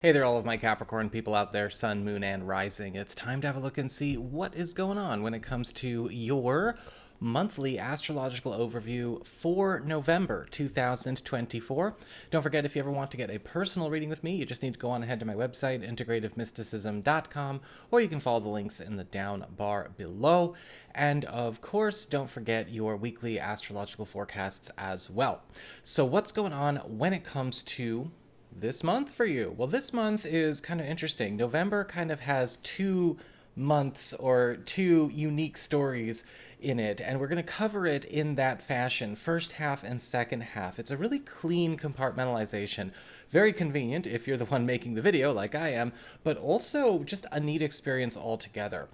Hey there, all of my Capricorn people out there, Sun, Moon, and Rising. It's time to have a look and see what is going on when it comes to your monthly astrological overview for November 2024. Don't forget, if you ever want to get a personal reading with me, you just need to go on ahead to my website, integrativemysticism.com, or you can follow the links in the down bar below. And of course, don't forget your weekly astrological forecasts as well. So what's going on when it comes to this month for you? Well, this month is kind of interesting. November kind of has 2 months or two unique stories in it, and we're going to cover it in that fashion, first half and second half. It's a really clean compartmentalization, very convenient if you're the one making the video like I am, but also just a neat experience altogether.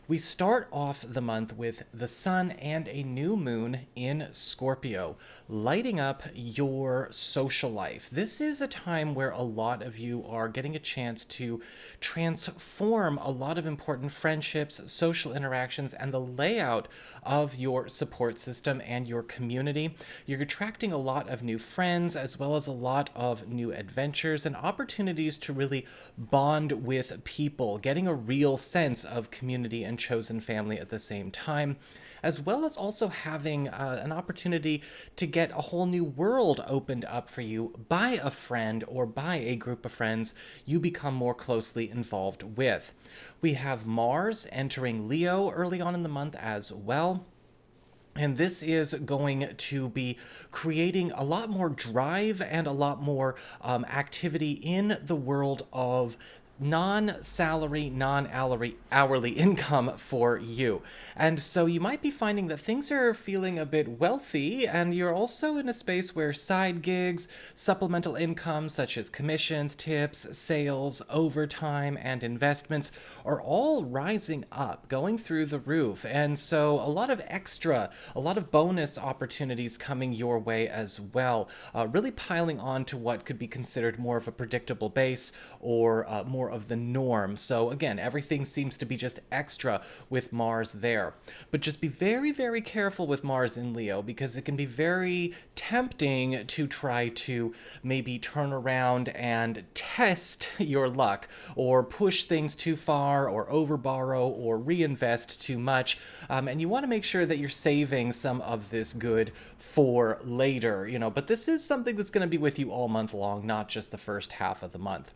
We start off the month with the sun and a new moon in Scorpio, lighting up your social life. This is a time where a lot of you are getting a chance to transform a lot of important friendships, social interactions, and the layout of your support system and your community. You're attracting a lot of new friends, as well as a lot of new adventures and opportunities to really bond with people, getting a real sense of community and chosen family at the same time, as well as also having an opportunity to get a whole new world opened up for you by a friend or by a group of friends you become more closely involved with. We have Mars entering Leo early on in the month as well. And this is going to be creating a lot more drive and a lot more activity in the world of non-salary, non-hourly income for you. And so you might be finding that things are feeling a bit wealthy, and you're also in a space where side gigs, supplemental income such as commissions, tips, sales, overtime, and investments are all rising up, going through the roof. And so a lot of bonus opportunities coming your way as well, really piling on to what could be considered more of a predictable base or more of the norm. So again, everything seems to be just extra with Mars there. But just be very, very careful with Mars in Leo, because it can be very tempting to try to maybe turn around and test your luck, or push things too far, or overborrow, or reinvest too much. And you want to make sure that you're saving some of this good for later, but this is something that's going to be with you all month long, not just the first half of the month.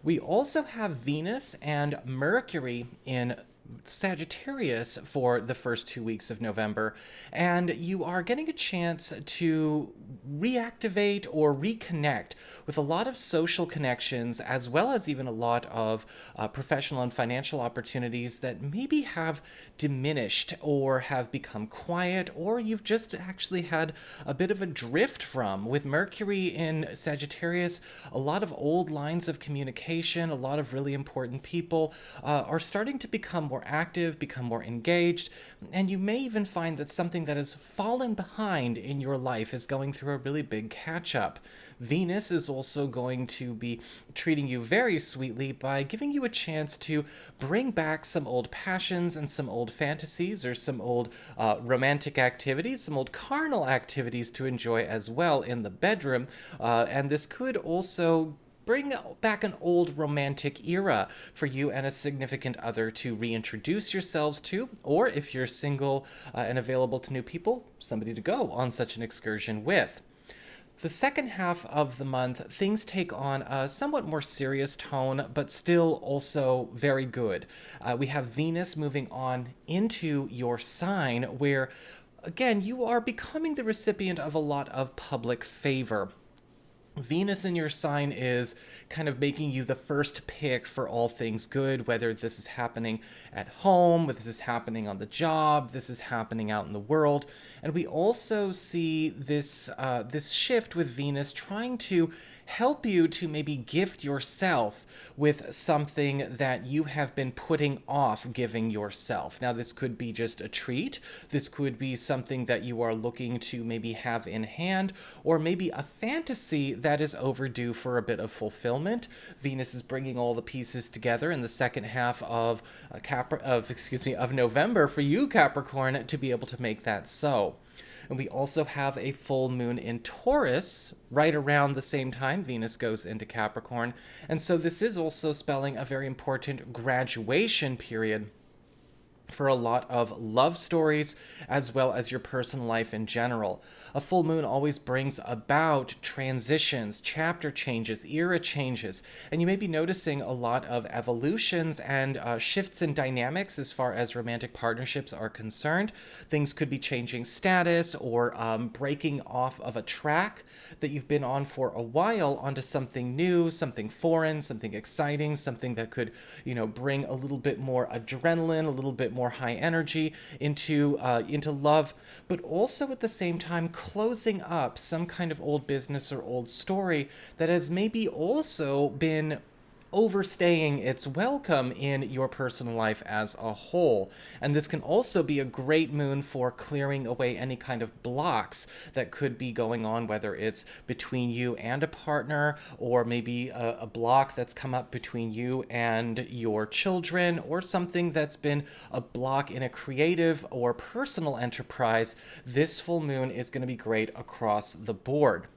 We also have Venus and Mercury in Sagittarius for the first 2 weeks of November, and you are getting a chance to reactivate or reconnect with a lot of social connections, as well as even a lot of professional and financial opportunities that maybe have diminished or have become quiet, or you've just actually had a bit of a drift from. With Mercury in Sagittarius, a lot of old lines of communication, a lot of really important people are starting to become more active, become more engaged, and you may even find that something that has fallen behind in your life is going through a really big catch-up. Venus is also going to be treating you very sweetly by giving you a chance to bring back some old passions and some old fantasies, or some old romantic activities, some old carnal activities to enjoy as well in the bedroom. And this could also bring back an old romantic era for you and a significant other to reintroduce yourselves to, or if you're single and available to new people, somebody to go on such an excursion with. The second half of the month, things take on a somewhat more serious tone, but still also very good. We have Venus moving on into your sign, where, again, you are becoming the recipient of a lot of public favor. Venus in your sign is kind of making you the first pick for all things good, whether this is happening at home, whether this is happening on the job, this is happening out in the world. And we also see this shift with Venus trying to help you to maybe gift yourself with something that you have been putting off giving yourself. Now, this could be just a treat. This could be something that you are looking to maybe have in hand, or maybe a fantasy that is overdue for a bit of fulfillment. Venus is bringing all the pieces together in the second half of November for you, Capricorn, to be able to make that so. And we also have a full moon in Taurus right around the same time Venus goes into Capricorn. And so this is also spelling a very important graduation period for a lot of love stories as well as your personal life in general. A full moon always brings about transitions, chapter changes, era changes, and you may be noticing a lot of evolutions and shifts in dynamics as far as romantic partnerships are concerned. Things could be changing status or breaking off of a track that you've been on for a while onto something new, something foreign, something exciting, something that could, bring a little bit more adrenaline, a little bit more high energy into love, but also at the same time closing up some kind of old business or old story that has maybe also been overstaying its welcome in your personal life as a whole. And this can also be a great moon for clearing away any kind of blocks that could be going on, whether it's between you and a partner, or maybe a block that's come up between you and your children, or something that's been a block in a creative or personal enterprise. This full moon is going to be great across the board.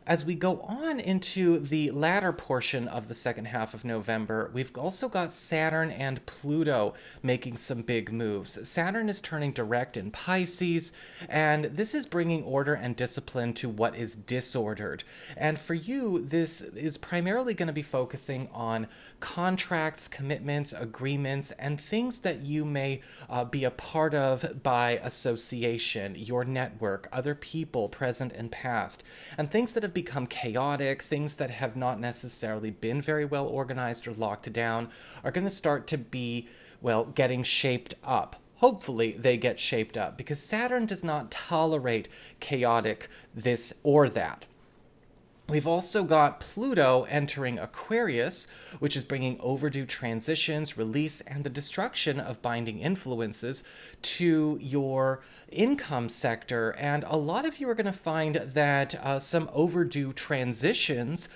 As we go on into the latter portion of the second half of November, we've also got Saturn and Pluto making some big moves. Saturn is turning direct in Pisces, and this is bringing order and discipline to what is disordered. And for you, this is primarily going to be focusing on contracts, commitments, agreements, and things that you may be a part of by association, your network, other people present and past, and things that have become chaotic, things that have not necessarily been very well organized or locked down, are going to start to be, getting shaped up. Hopefully they get shaped up, because Saturn does not tolerate chaotic this or that. We've also got Pluto entering Aquarius, which is bringing overdue transitions, release, and the destruction of binding influences to your income sector. And a lot of you are going to find that some overdue transitions,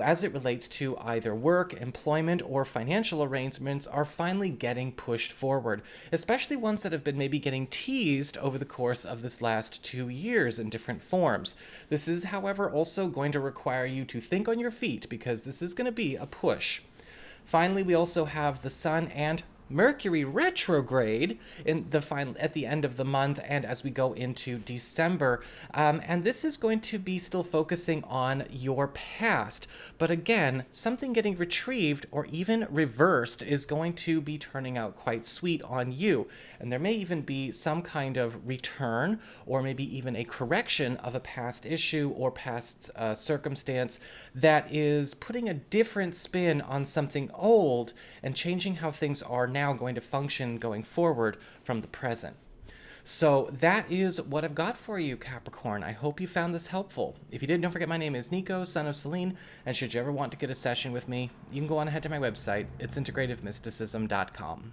as it relates to either work, employment, or financial arrangements, are finally getting pushed forward, especially ones that have been maybe getting teased over the course of this last 2 years in different forms. This is, however, also going to require you to think on your feet, because this is going to be a push. Finally, we also have the Sun and Mercury retrograde at the end of the month, and as we go into December, and this is going to be still focusing on your past, but again, something getting retrieved or even reversed is going to be turning out quite sweet on you, and there may even be some kind of return or maybe even a correction of a past issue or past circumstance that is putting a different spin on something old and changing how things are now going to function going forward from the present. So that is what I've got for you, Capricorn. I hope you found this helpful. If you did, don't forget my name is Nico, son of Celine, and should you ever want to get a session with me, you can go on ahead to my website. It's integrativemysticism.com.